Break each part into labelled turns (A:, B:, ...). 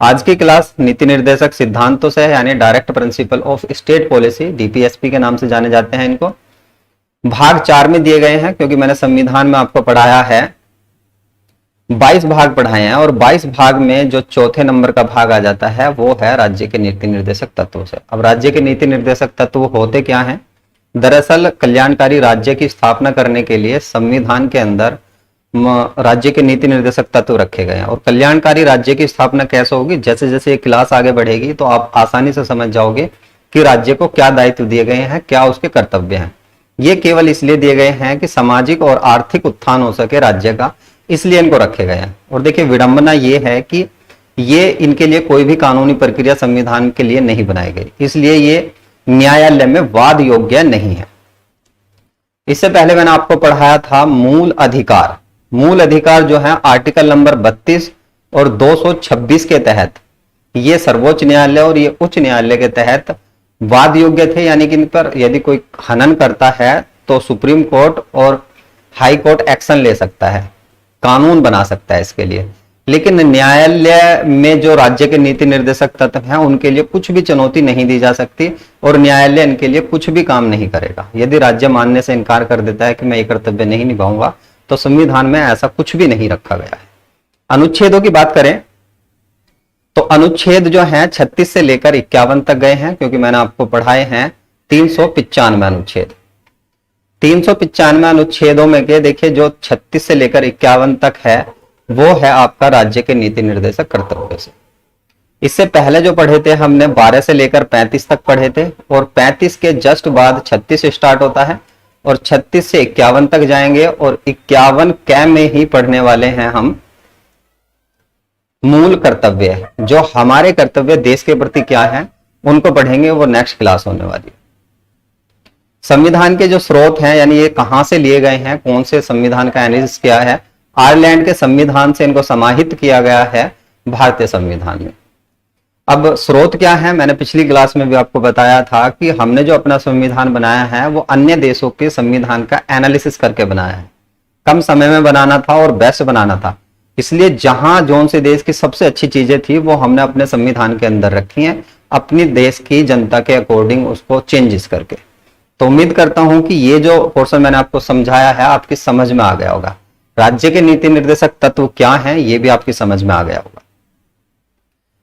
A: आज की क्लास नीति निर्देशक सिद्धांतों से है, यानी direct principle of state policy, DPSP के नाम से जाने जाते हैं इनको। भाग 4 में दिए गए हैं, क्योंकि मैंने संविधान में आपको पढ़ाया है 22 भाग पढ़ाए हैं, और 22 भाग में जो चौथे नंबर का भाग आ जाता है वो है राज्य के नीति निर्देशक तत्व से। अब राज्य के नीति निर्देशक तत्व होते क्या हैं? दरअसल कल्याणकारी राज्य की स्थापना करने के लिए संविधान के अंदर राज्य के नीति निर्देशक तत्व रखे गए हैं। और कल्याणकारी राज्य की स्थापना कैसे होगी? जैसे जैसे ये क्लास आगे बढ़ेगी तो आप आसानी से समझ जाओगे कि राज्य को क्या दायित्व दिए गए हैं, क्या उसके कर्तव्य हैं। ये केवल इसलिए दिए गए हैं कि सामाजिक और आर्थिक उत्थान हो सके राज्य का, इसलिए इनको रखे गए हैं। और देखिए विडंबना ये है कि ये इनके लिए कोई भी कानूनी प्रक्रिया संविधान के लिए नहीं बनाई गई, इसलिए ये न्यायालय में वाद योग्य नहीं है। इससे पहले मैंने आपको पढ़ाया था मूल अधिकार। मूल अधिकार जो है आर्टिकल नंबर 32 और 226 के तहत ये सर्वोच्च न्यायालय और ये उच्च न्यायालय के तहत वाद योग्य थे, यानी कि इन पर यदि कोई हनन करता है तो सुप्रीम कोर्ट और हाई कोर्ट एक्शन ले सकता है, कानून बना सकता है इसके लिए। लेकिन न्यायालय में जो राज्य के नीति निर्देशक तत्व हैं उनके लिए कुछ भी चुनौती नहीं दी जा सकती और न्यायालय इनके लिए कुछ भी काम नहीं करेगा। यदि राज्य मानने से इनकार कर देता है कि मैं ये कर्तव्य नहीं निभाऊंगा, तो संविधान में ऐसा कुछ भी नहीं रखा गया है। अनुच्छेदों की बात करें तो अनुच्छेद जो है 36 से लेकर 51 तक गए हैं, क्योंकि मैंने आपको पढ़ाए हैं 395 अनुच्छेद। 395 अनुच्छेदों में के देखिए जो 36 से लेकर 51 तक है वो है आपका राज्य के नीति निर्देशक कर्तव्य से। इससे पहले जो पढ़े थे हमने 12 से लेकर 35 तक पढ़े थे, और 35 के जस्ट बाद 36 स्टार्ट होता है और 36 से 51 तक जाएंगे, और 51 कै में ही पढ़ने वाले हैं हम मूल कर्तव्य। जो हमारे कर्तव्य देश के प्रति क्या है उनको पढ़ेंगे, वो नेक्स्ट क्लास होने वाली है। संविधान के जो स्रोत हैं, यानी ये कहां से लिए गए हैं, कौन से संविधान का एनालिसिस किया है, आयरलैंड के संविधान से इनको समाहित किया गया है भारतीय संविधान में। अब स्रोत क्या है? मैंने पिछली क्लास में भी आपको बताया था कि हमने जो अपना संविधान बनाया है वो अन्य देशों के संविधान का एनालिसिस करके बनाया है। कम समय में बनाना था और बेस्ट बनाना था, इसलिए जहां जौन से देश की सबसे अच्छी चीजें थी वो हमने अपने संविधान के अंदर रखी हैं, अपनी देश की जनता के अकॉर्डिंग उसको चेंजेस करके। तो उम्मीद करता हूं कि ये जो पोर्शन मैंने आपको समझाया है आपकी समझ में आ गया होगा। राज्य के नीति निर्देशक तत्व क्या हैं ये भी आपकी समझ में आ गया होगा।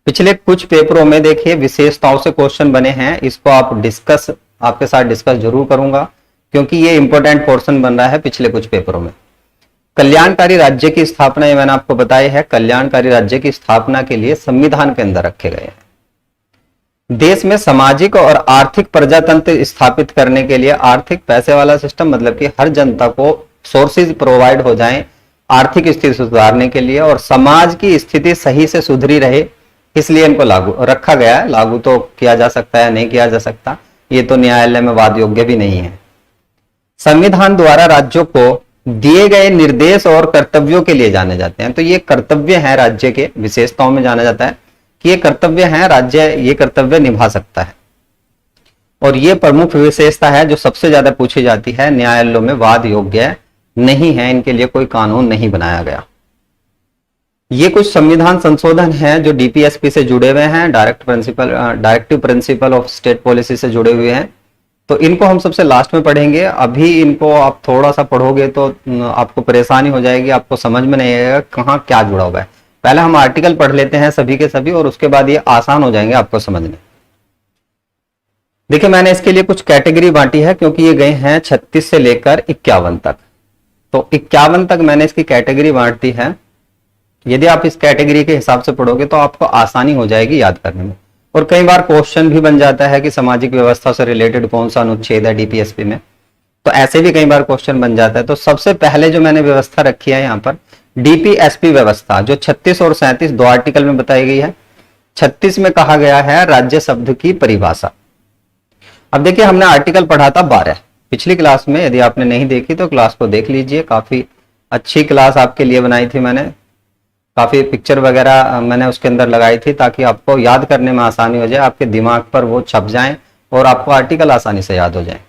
A: पिछले कुछ पेपरों में देखिए विशेषताओं से क्वेश्चन बने हैं, इसको आपके साथ डिस्कस जरूर करूंगा, क्योंकि ये इंपॉर्टेंट पोर्शन बन रहा है पिछले कुछ पेपरों में। कल्याणकारी राज्य की स्थापना, ये मैंने आपको बताया है, कल्याणकारी राज्य की स्थापना के लिए संविधान के अंदर रखे गए हैं। देश में सामाजिक और आर्थिक प्रजातंत्र स्थापित करने के लिए आर्थिक पैसे वाला सिस्टम, मतलब कि हर जनता को सोर्सेज प्रोवाइड हो जाएं आर्थिक स्थिति सुधारने के लिए, और समाज की स्थिति सही से सुधरी रहे, इसलिए इनको लागू रखा गया है। लागू तो किया जा सकता है, नहीं किया जा सकता, ये तो न्यायालय में वाद योग्य भी नहीं है। संविधान द्वारा राज्यों को दिए गए निर्देश और कर्तव्यों के लिए जाने जाते हैं। तो ये कर्तव्य है राज्य के, विशेषताओं में जाना जाता है कि ये कर्तव्य है, राज्य ये कर्तव्य निभा सकता है। और ये प्रमुख विशेषता है जो सबसे ज्यादा पूछी जाती है, न्यायालयों में वाद योग्य नहीं है, इनके लिए कोई कानून नहीं बनाया गया। ये कुछ संविधान संशोधन हैं जो डीपीएसपी से जुड़े हुए हैं, directive principle of state policy से जुड़े हुए हैं। तो इनको हम सबसे लास्ट में पढ़ेंगे। अभी इनको आप थोड़ा सा पढ़ोगे तो आपको परेशानी हो जाएगी, आपको समझ में नहीं आएगा कहाँ क्या जुड़ा हुआ है। पहले हम आर्टिकल पढ़ लेते हैं सभी के सभी, और उसके बाद ये आसान हो जाएंगे आपको समझने। देखिए मैंने इसके लिए कुछ कैटेगरी बांटी है, क्योंकि ये गए हैं 36 से लेकर 51 तक। तो 51 तक मैंने इसकी कैटेगरी बांट दी है। यदि आप इस कैटेगरी के हिसाब से पढ़ोगे तो आपको आसानी हो जाएगी याद करने में। और कई बार क्वेश्चन भी बन जाता है कि सामाजिक व्यवस्था से रिलेटेड कौन सा अनुच्छेद है डीपीएसपी में, तो ऐसे भी कई बार क्वेश्चन बन जाता है। तो सबसे पहले जो मैंने व्यवस्था रखी है यहाँ पर डीपीएसपी व्यवस्था, जो 36 और 37 दो आर्टिकल में बताई गई है। 36 में कहा गया है राज्य शब्द की परिभाषा। अब देखिए हमने आर्टिकल पढ़ा था 12 पिछली क्लास में, यदि आपने नहीं देखी तो क्लास को देख लीजिए, काफी अच्छी क्लास आपके लिए बनाई थी मैंने, काफी पिक्चर वगैरह मैंने उसके अंदर लगाई थी ताकि आपको याद करने में आसानी हो जाए, आपके दिमाग पर वो छप जाएं और आपको आर्टिकल आसानी से याद हो जाए।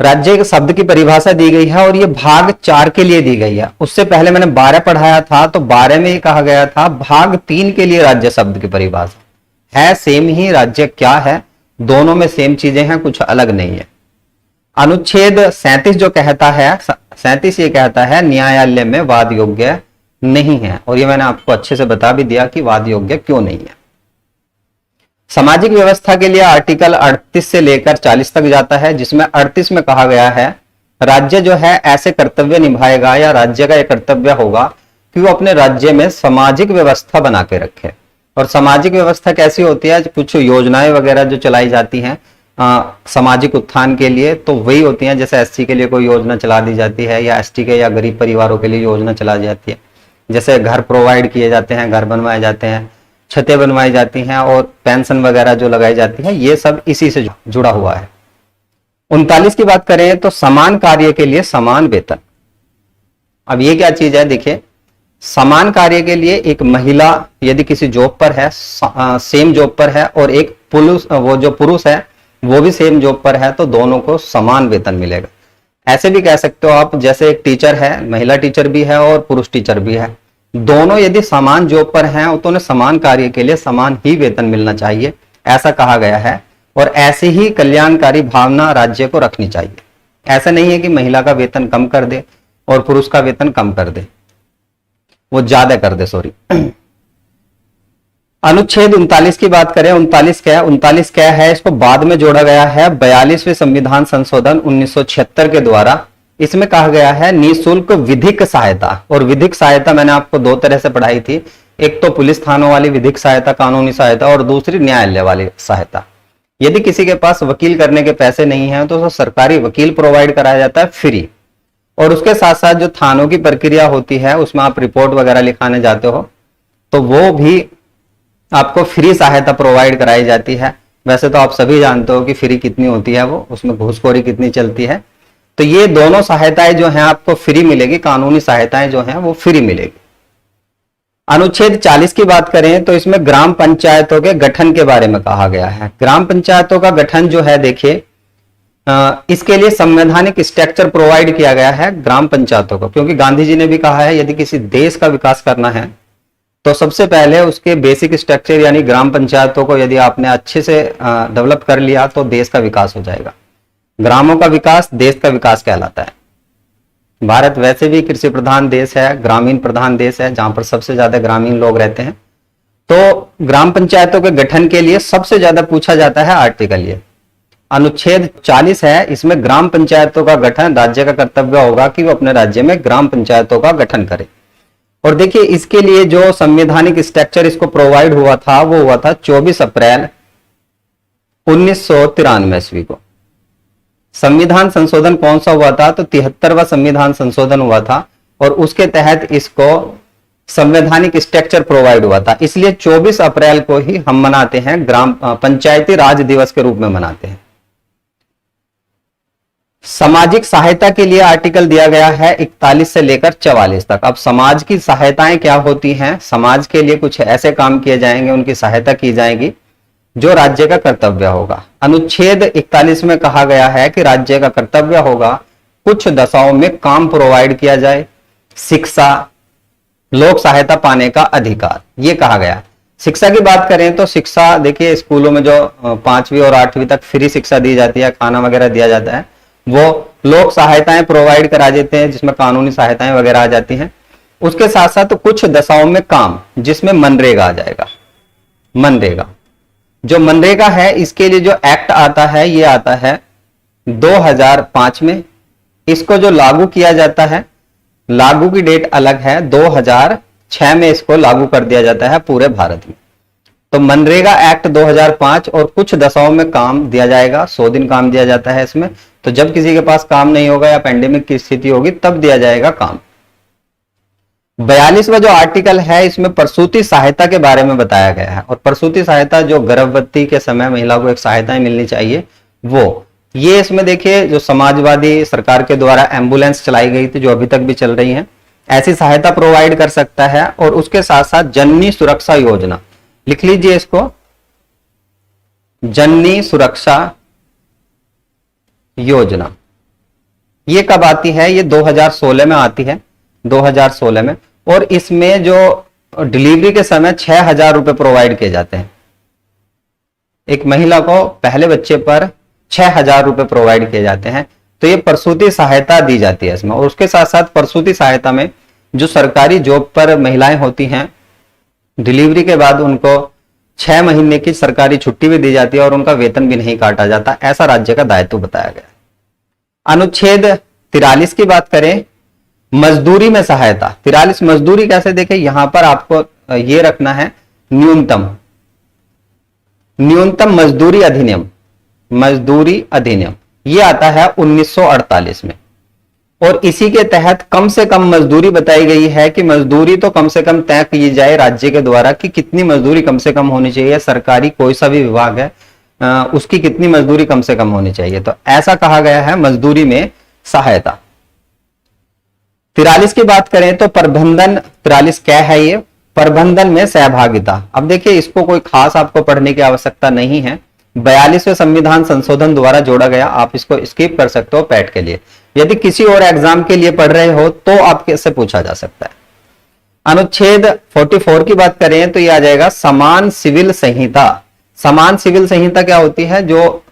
A: राज्य के शब्द की परिभाषा दी गई है और ये भाग 4 के लिए दी गई है। उससे पहले मैंने 12 पढ़ाया था, तो 12 में ये कहा गया था भाग 3 के लिए राज्य शब्द की परिभाषा है सेम ही। राज्य क्या है, दोनों में सेम चीजें हैं, कुछ अलग नहीं है। अनुच्छेद 37 जो कहता है, 37 ये कहता है न्यायालय में वाद योग्य नहीं है, और ये मैंने आपको अच्छे से बता भी दिया कि वाद योग्य क्यों नहीं है। सामाजिक व्यवस्था के लिए आर्टिकल 38 से लेकर 40 तक जाता है, जिसमें 38 में कहा गया है राज्य जो है ऐसे कर्तव्य निभाएगा या राज्य का यह कर्तव्य होगा कि वो अपने राज्य में सामाजिक व्यवस्था बना के रखे। और सामाजिक व्यवस्था कैसी होती है, कुछ योजनाएं वगैरह जो चलाई जाती हैं सामाजिक उत्थान के लिए, तो वही होती हैं। जैसे एससी के लिए कोई योजना चला दी जाती है, या एसटी के या गरीब परिवारों के लिए योजना चला जाती है। जैसे घर प्रोवाइड किए जाते हैं, घर बनवाए जाते हैं, छतें बनवाई जाती हैं और पेंशन वगैरह जो लगाई जाती है, ये सब इसी से जुड़ा हुआ है। 39 की बात करें तो समान कार्य के लिए समान वेतन। अब ये क्या चीज है, देखिए समान कार्य के लिए एक महिला यदि किसी जॉब पर है, सेम जॉब पर है, और एक पुरुष, वो जो पुरुष है वो भी सेम जॉब पर है, तो दोनों को समान वेतन मिलेगा। ऐसे भी कह सकते हो आप, जैसे एक टीचर है, महिला टीचर भी है और पुरुष टीचर भी है, दोनों यदि समान जॉब पर हैं तो उन्हें समान कार्य के लिए समान ही वेतन मिलना चाहिए, ऐसा कहा गया है। और ऐसी ही कल्याणकारी भावना राज्य को रखनी चाहिए। ऐसा नहीं है कि महिला का वेतन कम कर दे और पुरुष का वेतन कम कर दे, वो ज्यादा कर दे, सॉरी। अनुच्छेद 39 की बात करें, 39 क्या है, इसको बाद में जोड़ा गया है 42वें संविधान संशोधन 1976 के द्वारा। इसमें कहा गया है निःशुल्क विधिक सहायता। और विधिक सहायता मैंने आपको दो तरह से पढ़ाई थी, एक तो पुलिस थानों वाली विधिक सहायता, कानूनी सहायता, और दूसरी न्यायालय वाली सहायता। यदि किसी के पास वकील करने के पैसे नहीं है तो सरकारी वकील प्रोवाइड कराया जाता है फ्री। और उसके साथ साथ जो थानों की प्रक्रिया होती है, उसमें आप रिपोर्ट वगैरह लिखाने जाते हो, तो वो भी आपको फ्री सहायता प्रोवाइड कराई जाती है। वैसे तो आप सभी जानते हो कि फ्री कितनी होती है, वो उसमें घूसखोरी कितनी चलती है। तो ये दोनों सहायताएं जो हैं आपको फ्री मिलेगी, कानूनी सहायताएं जो हैं वो फ्री मिलेगी। अनुच्छेद 40 की बात करें तो इसमें ग्राम पंचायतों के गठन के बारे में कहा गया है। ग्राम पंचायतों का गठन जो है, देखिए इसके लिए संवैधानिक स्ट्रक्चर प्रोवाइड किया गया है ग्राम पंचायतों को, क्योंकि गांधी जी ने भी कहा है यदि किसी देश का विकास करना है तो सबसे पहले उसके बेसिक स्ट्रक्चर यानी ग्राम पंचायतों को यदि आपने अच्छे से डेवलप कर लिया तो देश का विकास हो जाएगा। ग्रामों का विकास देश का विकास कहलाता है। भारत वैसे भी कृषि प्रधान देश है, ग्रामीण प्रधान देश है, जहां पर सबसे ज्यादा ग्रामीण लोग रहते हैं। तो ग्राम पंचायतों के गठन के लिए सबसे ज्यादा पूछा जाता है आर्टिकल ये अनुच्छेद 40 है। इसमें ग्राम पंचायतों का गठन राज्य का कर्तव्य होगा कि वो अपने राज्य में ग्राम पंचायतों का गठन करे। और देखिए इसके लिए जो संवैधानिक स्ट्रक्चर इसको प्रोवाइड हुआ था वो हुआ था 24 अप्रैल 1993 ईस्वी को। संविधान संशोधन कौन सा हुआ था, तो 73वां संविधान संशोधन हुआ था और उसके तहत इसको संवैधानिक स्ट्रक्चर प्रोवाइड हुआ था। इसलिए 24 अप्रैल को ही हम मनाते हैं ग्राम पंचायती राज दिवस के रूप में मनाते हैं। सामाजिक सहायता के लिए आर्टिकल दिया गया है 41 से लेकर 44 तक। अब समाज की सहायताएं क्या होती हैं, समाज के लिए कुछ ऐसे काम किए जाएंगे, उनकी सहायता की जाएगी जो राज्य का कर्तव्य होगा। अनुच्छेद 41 में कहा गया है कि राज्य का कर्तव्य होगा कुछ दशाओं में काम प्रोवाइड किया जाए, शिक्षा, लोक सहायता पाने का अधिकार, ये कहा गया। शिक्षा की बात करें तो शिक्षा देखिए स्कूलों में जो 5वीं और 8वीं तक फ्री शिक्षा दी जाती है, खाना वगैरह दिया जाता है, वो लोक सहायताएं प्रोवाइड करा देते हैं जिसमें कानूनी सहायताएं वगैरह आ जाती हैं। उसके साथ साथ कुछ दशाओं में काम जिसमें मनरेगा आ जाएगा। मनरेगा जो मनरेगा है इसके लिए जो एक्ट आता है ये आता है 2005 में। इसको जो लागू किया जाता है, लागू की डेट अलग है, 2006 में इसको लागू कर दिया जाता है पूरे भारत में। तो मनरेगा एक्ट 2005 और कुछ दशाओं में काम दिया जाएगा, 100 दिन काम दिया जाता है इसमें। तो जब किसी के पास काम नहीं होगा या पेंडेमिक की स्थिति होगी तब दिया जाएगा काम। 42वां जो आर्टिकल है इसमें प्रसूति सहायता के बारे में बताया गया है। और प्रसूति सहायता जो गर्भवती के समय महिला को एक सहायताएं मिलनी चाहिए वो, ये इसमें देखिए जो समाजवादी सरकार के द्वारा एम्बुलेंस चलाई गई थी जो अभी तक भी चल रही है, ऐसी सहायता प्रोवाइड कर सकता है। और उसके साथ साथ जननी सुरक्षा योजना, लिख लीजिए इसको, जननी सुरक्षा योजना, ये कब आती है? ये 2016 में आती है, 2016 में। और इसमें जो डिलीवरी के समय 6,000 रुपए प्रोवाइड किए जाते हैं। एक महिला को पहले बच्चे पर 6,000 रुपए प्रोवाइड किए जाते हैं। तो ये प्रसूति सहायता दी जाती है इसमें। और उसके साथ साथ प्रसूति सहायता में जो सरकारी जॉब पर महिलाएं होती हैं, डिलीवरी के बाद उनको 6 महीने की सरकारी छुट्टी भी दी जाती है और उनका वेतन भी नहीं काटा जाता। ऐसा राज्य का दायित्व बताया गया। अनुच्छेद 43 की बात करें, मजदूरी में सहायता। 43 मजदूरी कैसे देखें, यहां पर आपको ये रखना है न्यूनतम मजदूरी अधिनियम, मजदूरी अधिनियम ये आता है 1948 में। और इसी के तहत कम से कम मजदूरी बताई गई है कि मजदूरी तो कम से कम तय की जाए राज्य के द्वारा कि कितनी मजदूरी कम से कम होनी चाहिए। सरकारी कोई सा भी विभाग है उसकी कितनी मजदूरी कम से कम होनी चाहिए। तो ऐसा कहा गया है मजदूरी में सहायता। 43 की बात करें तो प्रबंधन, 43 क्या है ये? प्रबंधन में सहभागिता। अब देखिए इसको कोई खास आपको पढ़ने की आवश्यकता नहीं है। 42वें संविधान संशोधन द्वारा जोड़ा गया, आप इसको स्किप कर सकते हो पैट के लिए। यदि किसी और एग्जाम के लिए पढ़ रहे हो तो आपके से पूछा जा सकता है। अनुच्छेद 44 की बात करें तो यह आ जाएगा समान सिविल संहिता। समान सिविल संहिता क्या होती है? जो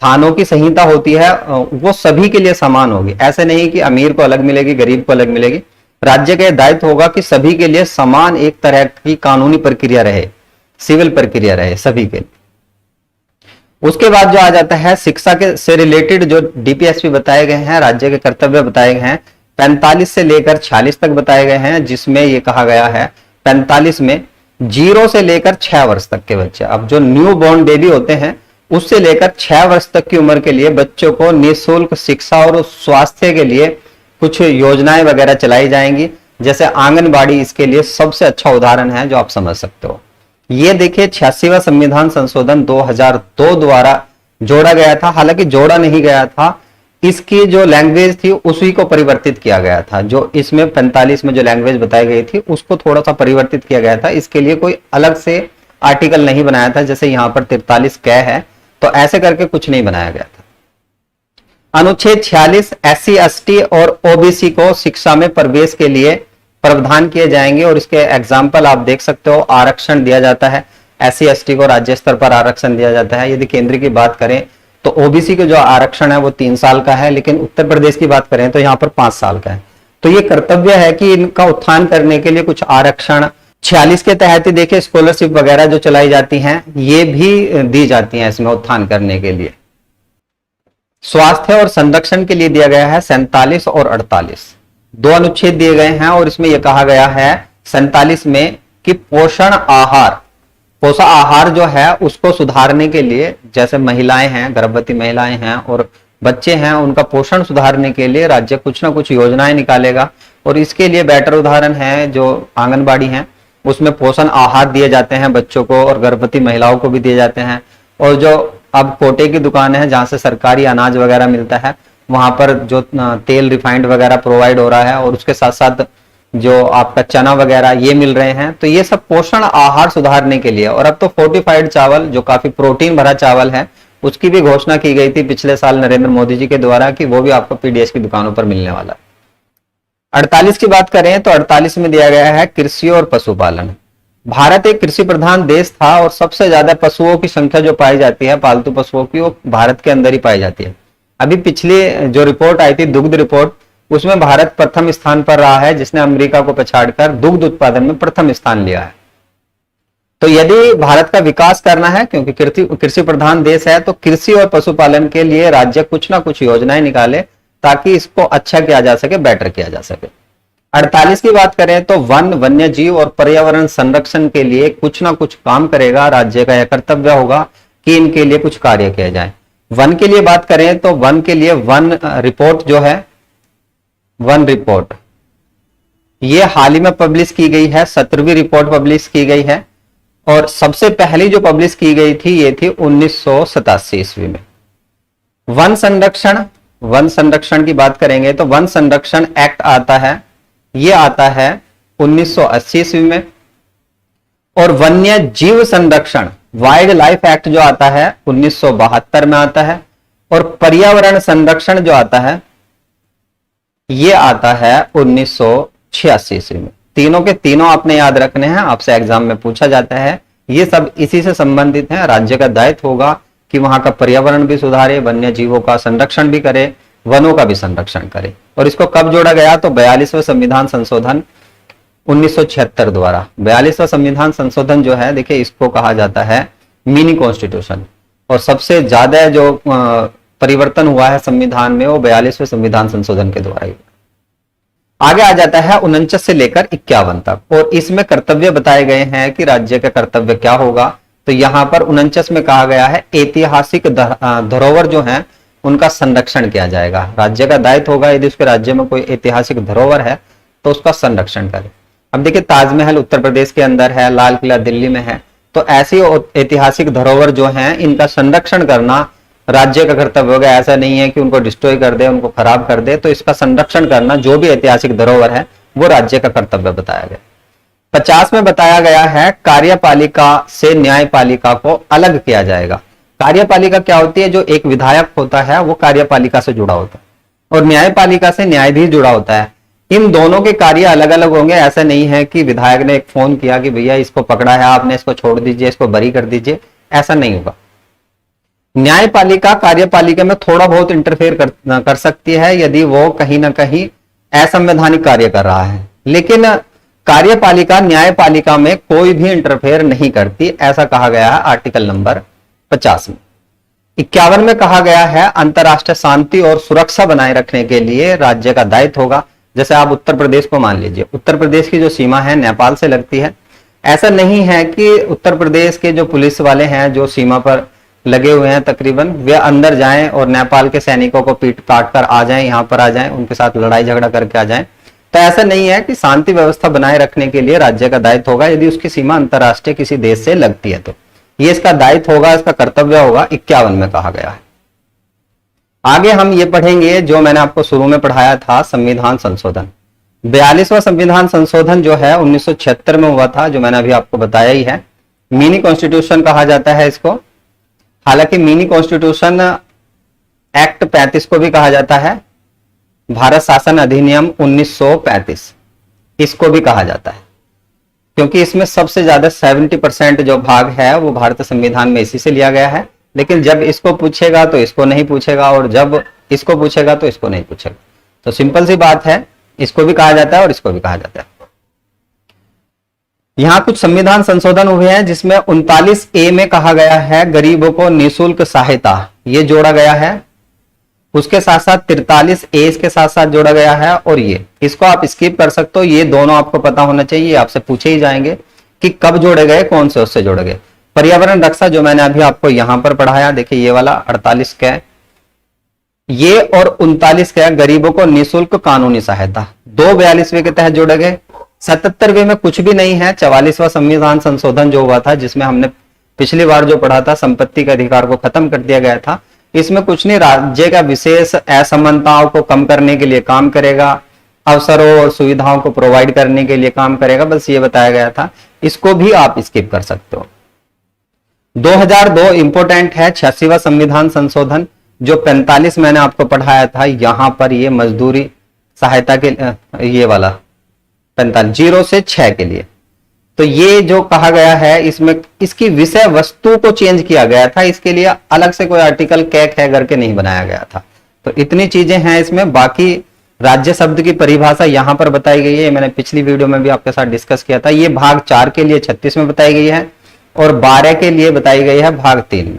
A: थानों की संहिता होती है वो सभी के लिए समान होगी। ऐसे नहीं कि अमीर को अलग मिलेगी, गरीब को अलग मिलेगी। राज्य का दायित्व होगा कि सभी के लिए समान एक तरह की कानूनी प्रक्रिया रहे, सिविल प्रक्रिया रहे सभी के लिए। उसके बाद जो आ जाता है शिक्षा के से रिलेटेड जो डीपीएसपी बताए गए हैं, राज्य के कर्तव्य बताए गए हैं, 45 से लेकर 46 तक बताए गए हैं। जिसमें ये कहा गया है 45 में 0 से लेकर 6 वर्ष तक के बच्चे, अब जो न्यू बॉर्न बेबी होते हैं उससे लेकर 6 वर्ष तक की उम्र के लिए बच्चों को निःशुल्क शिक्षा और स्वास्थ्य के लिए कुछ योजनाएं वगैरह चलाई जाएंगी। जैसे आंगनबाड़ी इसके लिए सबसे अच्छा उदाहरण है जो आप समझ सकते हो। ये देखिए 86वां संविधान संशोधन 2002 द्वारा जोड़ा गया था। हालांकि जोड़ा नहीं गया था, इसकी जो लैंग्वेज थी उसी को परिवर्तित किया गया था। जो इसमें 45 में जो लैंग्वेज बताई गई थी उसको थोड़ा सा परिवर्तित किया गया था। इसके लिए कोई अलग से आर्टिकल नहीं बनाया था। जैसे यहां पर 43 कै है तो ऐसे करके कुछ नहीं बनाया गया था। अनुच्छेद 46 SC ST और OBC को शिक्षा में प्रवेश के लिए प्रावधान किए जाएंगे। और इसके एग्जाम्पल आप देख सकते हो। आरक्षण दिया जाता है, SC ST को राज्य स्तर पर आरक्षण दिया जाता है। यदि केंद्र की बात करें तो OBC के जो आरक्षण है वो 3 साल का है, लेकिन उत्तर प्रदेश की बात करें तो यहाँ पर 5 साल का है। तो ये कर्तव्य है कि इनका उत्थान करने के लिए कुछ आरक्षण 46 के तहत ही देखिए स्कॉलरशिप वगैरह जो चलाई जाती हैं ये भी दी जाती हैं इसमें उत्थान करने के लिए। स्वास्थ्य और संरक्षण के लिए दिया गया है 47 और 48, 2 अनुच्छेद दिए गए हैं। और इसमें यह कहा गया है 47 में कि पोषण आहार जो है उसको सुधारने के लिए, जैसे महिलाएं हैं, गर्भवती महिलाएं हैं और बच्चे हैं, उनका पोषण सुधारने के लिए राज्य कुछ ना कुछ योजनाएं निकालेगा। और इसके लिए बेटर उदाहरण है जो आंगनबाड़ी है, उसमें पोषण आहार दिए जाते हैं बच्चों को और गर्भवती महिलाओं को भी दिए जाते हैं। और जो अब कोटे की दुकान है जहां से सरकारी अनाज वगैरह मिलता है, वहां पर जो तेल रिफाइंड वगैरह प्रोवाइड हो रहा है और उसके साथ साथ जो आपका चना वगैरह ये मिल रहे हैं। तो ये सब पोषण आहार सुधारने के लिए। और अब तो फोर्टिफाइड चावल जो काफी प्रोटीन भरा चावल है उसकी भी घोषणा की गई थी पिछले साल नरेंद्र मोदी जी के द्वारा कि वो भी आपको पीडीएस की दुकानों पर मिलने वाला है। 48 की बात करें तो 48 में दिया गया है कृषि और पशुपालन। भारत एक कृषि प्रधान देश था और सबसे ज्यादा पशुओं की संख्या जो पाई जाती है पालतू पशुओं की वो भारत के अंदर ही पाई जाती है। अभी पिछली जो रिपोर्ट आई थी दुग्ध रिपोर्ट, उसमें भारत प्रथम स्थान पर रहा है, जिसने अमेरिका को पछाड़कर दुग्ध उत्पादन में प्रथम स्थान लिया है। तो यदि भारत का विकास करना है, क्योंकि कृषि प्रधान देश है, तो कृषि और पशुपालन के लिए राज्य कुछ ना कुछ योजनाएं निकाले ताकि इसको अच्छा किया जा सके, बेटर किया जा सके। 48 की बात करें तो वन, वन्य जीव और पर्यावरण संरक्षण के लिए कुछ ना कुछ काम करेगा। राज्य का यह कर्तव्य होगा कि इनके लिए कुछ कार्य किया जाए। वन के लिए बात करें तो वन के लिए वन रिपोर्ट जो है, वन रिपोर्ट ये हाल ही में पब्लिश की गई है, 17वीं रिपोर्ट पब्लिश की गई है। और सबसे पहली जो पब्लिश की गई थी ये थी 1987 ईस्वी में। वन संरक्षण की बात करेंगे तो वन संरक्षण एक्ट आता है, ये आता है 1980 ईस्वी में। और वन्य जीव संरक्षण वाइल्ड लाइफ एक्ट जो आता है 1972 में आता है। और पर्यावरण संरक्षण जो आता है ये आता है 1986 ईस्वी में। तीनों के तीनों आपने याद रखने हैं, आपसे एग्जाम में पूछा जाता है। ये सब इसी से संबंधित है। राज्य का दायित्व होगा कि वहां का पर्यावरण भी सुधारे, वन्य जीवों का संरक्षण भी करे, वनों का भी संरक्षण करे। और इसको कब जोड़ा गया? तो 42वें संविधान संशोधन 1976 द्वारा। 42वां संविधान संशोधन जो है, देखिए इसको कहा जाता है मिनी कॉन्स्टिट्यूशन। और सबसे ज्यादा जो परिवर्तन हुआ है संविधान में वो 42वें संविधान संशोधन के द्वारा ही। आगे आ जाता है 49 से लेकर 51 तक, और इसमें कर्तव्य बताए गए हैं कि राज्य का कर्तव्य क्या होगा। तो यहां पर 49 में कहा गया है ऐतिहासिक धरोहर जो है उनका संरक्षण किया जाएगा। राज्य का दायित्व होगा यदि उसके राज्य में कोई ऐतिहासिक धरोहर है तो उसका संरक्षण करे। अब देखिए ताजमहल उत्तर प्रदेश के अंदर है, लाल किला दिल्ली में है, तो ऐसी ऐतिहासिक धरोहर जो है इनका संरक्षण करना राज्य का कर्तव्य होगा। ऐसा नहीं है कि उनको डिस्ट्रॉय कर दे, उनको खराब कर दे। तो इसका संरक्षण करना, जो भी ऐतिहासिक धरोहर है, वो राज्य का कर्तव्य बताया गया। 50 में बताया गया है कार्यपालिका से न्यायपालिका को अलग किया जाएगा। कार्यपालिका क्या होती है? जो एक विधायक होता है वो कार्यपालिका से जुड़ा होता है, और न्यायपालिका से न्यायाधीश जुड़ा होता है। इन दोनों के कार्य अलग अलग होंगे। ऐसा नहीं है कि विधायक ने एक फोन किया कि भैया इसको पकड़ा है आपने, इसको छोड़ दीजिए, इसको बरी कर दीजिए, ऐसा नहीं होगा। न्यायपालिका कार्यपालिका में थोड़ा बहुत इंटरफेयर कर सकती है यदि वो कहीं ना कहीं असंवैधानिक कार्य कर रहा है, लेकिन कार्यपालिका न्यायपालिका में कोई भी इंटरफेयर नहीं करती, ऐसा कहा गया है आर्टिकल नंबर 50 में। 51 में कहा गया है अंतरराष्ट्रीय शांति और सुरक्षा बनाए रखने के लिए राज्य का दायित्व होगा। जैसे आप उत्तर प्रदेश को मान लीजिए, उत्तर प्रदेश की जो सीमा है नेपाल से लगती है। ऐसा नहीं है कि उत्तर प्रदेश के जो पुलिस वाले हैं जो सीमा पर लगे हुए हैं तकरीबन, वे अंदर जाएं और नेपाल के सैनिकों को पीट पाट कर आ जाएं, यहां पर आ जाएं, उनके साथ लड़ाई झगड़ा करके आ जाएं। तो ऐसा नहीं है कि शांति व्यवस्था बनाए रखने के लिए राज्य का दायित्व होगा यदि उसकी सीमा अंतरराष्ट्रीय किसी देश से लगती है। तो ये इसका दायित्व होगा, इसका कर्तव्य होगा, 51 में कहा गया है। आगे हम ये पढ़ेंगे जो मैंने आपको शुरू में पढ़ाया था, संविधान संशोधन। 42वां संविधान संशोधन जो है 1976 में हुआ था, जो मैंने अभी आपको बताया ही है। मिनी कॉन्स्टिट्यूशन कहा जाता है इसको। हालांकि मिनी कॉन्स्टिट्यूशन एक्ट 35 को भी कहा जाता है, भारत शासन अधिनियम 1935 इसको भी कहा जाता है, क्योंकि इसमें सबसे ज्यादा 70% जो भाग है वो भारतीय संविधान में इसी से लिया गया है। लेकिन जब इसको पूछेगा तो इसको नहीं पूछेगा, और जब इसको पूछेगा तो इसको नहीं पूछेगा। तो सिंपल सी बात है, इसको भी कहा जाता है और इसको भी कहा जाता है। यहां कुछ संविधान संशोधन हुए हैं जिसमें 39A में कहा गया है गरीबों को निःशुल्क सहायता, ये जोड़ा गया है। उसके साथ साथ 43A इसके साथ साथ जोड़ा गया है, और ये इसको आप स्किप कर सकते हो। ये दोनों आपको पता होना चाहिए, आपसे पूछे ही जाएंगे कि कब जोड़े गए, कौन से उससे जोड़े गए। पर्यावरण रक्षा जो मैंने अभी आपको यहां पर पढ़ाया, देखिए ये वाला 48 का, ये और 39 का गरीबों को निःशुल्क कानूनी सहायता, 42वें के तहत जोड़े गए। 77वें में कुछ भी नहीं है। 44वां संविधान संशोधन जो हुआ था, जिसमें हमने पिछली बार जो पढ़ा था संपत्ति के अधिकार को खत्म कर दिया गया था, इसमें कुछ नहीं, राज्य का विशेष असमानताओं को कम करने के लिए काम करेगा, अवसरों और सुविधाओं को प्रोवाइड करने के लिए काम करेगा, बस ये बताया गया था। इसको भी आप स्किप कर सकते हो। 2002 इंपोर्टेंट है, 86वां संविधान संशोधन, जो 45 मैंने आपको पढ़ाया था। यहां पर ये मजदूरी सहायता के ये वाला 45 0 से 6 के लिए, तो ये जो कहा गया है इसमें इसकी विषय वस्तु को चेंज किया गया था, इसके लिए अलग से कोई आर्टिकल कैक है करके नहीं बनाया गया था। तो इतनी चीजें हैं इसमें। बाकी राज्य शब्द की परिभाषा यहां पर बताई गई है, मैंने पिछली वीडियो में भी आपके साथ डिस्कस किया था। ये भाग 4 के लिए 36 में बताई गई है, और 12 के लिए बताई गई है भाग 3 में।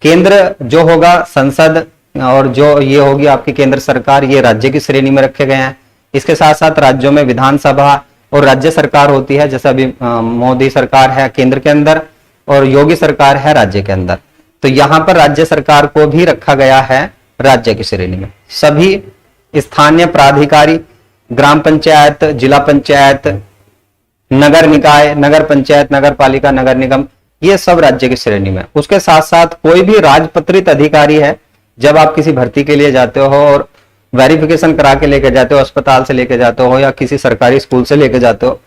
A: केंद्र जो होगा संसद, और जो ये होगी आपकी केंद्र सरकार, ये राज्य की श्रेणी में रखे गए हैं। इसके साथ साथ राज्यों में विधानसभा और राज्य सरकार होती है, जैसे अभी मोदी सरकार है केंद्र के अंदर और योगी सरकार है राज्य के अंदर। तो यहां पर राज्य सरकार को भी रखा गया है राज्य की श्रेणी में। सभी स्थानीय प्राधिकारी, ग्राम पंचायत, जिला पंचायत, नगर निकाय, नगर पंचायत, नगर पालिका, नगर निगम, ये सब राज्य की श्रेणी में। उसके साथ साथ कोई भी राजपत्रित अधिकारी है, जब आप किसी भर्ती के लिए जाते हो और वेरिफिकेशन करा के लेके जाते हो, अस्पताल से लेके जाते हो या किसी सरकारी स्कूल से लेके जाते हो,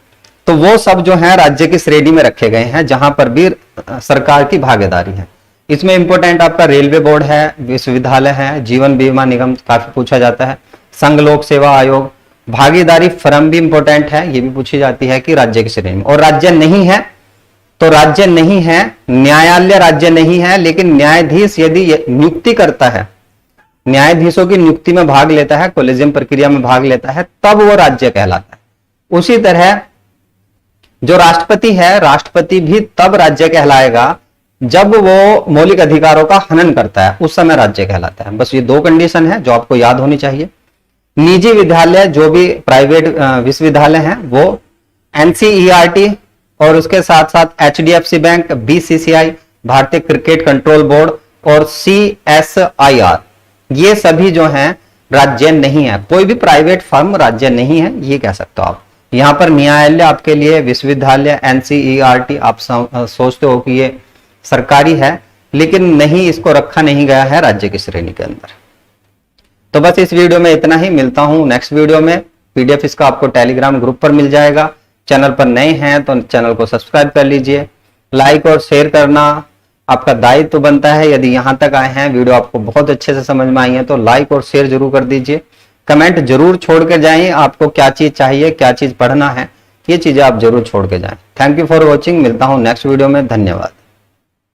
A: तो वो सब जो है राज्य की श्रेणी में रखे गए हैं, जहां पर भी सरकार की भागीदारी है। इसमें इंपोर्टेंट आपका रेलवे बोर्ड है, विश्वविद्यालय है, जीवन बीमा निगम काफी पूछा जाता है, संघ लोक सेवा आयोग। भागीदारी फर्म भी इंपॉर्टेंट है, ये भी पूछी जाती है कि राज्य की श्रेणी में। और राज्य नहीं है तो राज्य नहीं है, न्यायालय राज्य नहीं है, लेकिन न्यायाधीश यदि नियुक्ति करता है, न्यायाधीशों की नियुक्ति में भाग लेता है, कोलेजियम प्रक्रिया में भाग लेता है, तब वो राज्य कहलाता है। उसी तरह जो राष्ट्रपति है, राष्ट्रपति भी तब राज्य कहलाएगा जब वो मौलिक अधिकारों का हनन करता है, उस समय राज्य कहलाता है। बस ये दो कंडीशन है जो आपको याद होनी चाहिए। निजी विद्यालय, जो भी प्राइवेट विश्वविद्यालय हैं, वो एनसीईआरटी और उसके साथ साथ एचडीएफसी बैंक, बीसीसीआई, भारतीय क्रिकेट कंट्रोल बोर्ड और सीएसआईआर, ये सभी जो हैं राज्य नहीं है। कोई भी प्राइवेट फर्म राज्य नहीं है, ये कह सकते हो आप। यहां पर न्यायालय आपके लिए, विश्वविद्यालय, एनसीईआरटी, आप सोचते हो कि ये सरकारी है, लेकिन नहीं, इसको रखा नहीं गया है राज्य की श्रेणी के अंदर। तो बस इस वीडियो में इतना ही, मिलता हूं नेक्स्ट वीडियो में। पीडीएफ इसका आपको टेलीग्राम ग्रुप पर मिल जाएगा। चैनल पर नए हैं तो चैनल को सब्सक्राइब कर लीजिए। लाइक और शेयर करना आपका दायित्व तो बनता है। यदि यहां तक आए हैं, वीडियो आपको बहुत अच्छे से समझ में आई है, तो लाइक और शेयर जरूर कर दीजिए। कमेंट जरूर छोड़ के जाएं, आपको क्या चीज चाहिए, क्या चीज पढ़ना है, ये चीजें आप जरूर छोड़ के जाएं। Thank you for watching. मिलता हूं नेक्स्ट वीडियो में। धन्यवाद।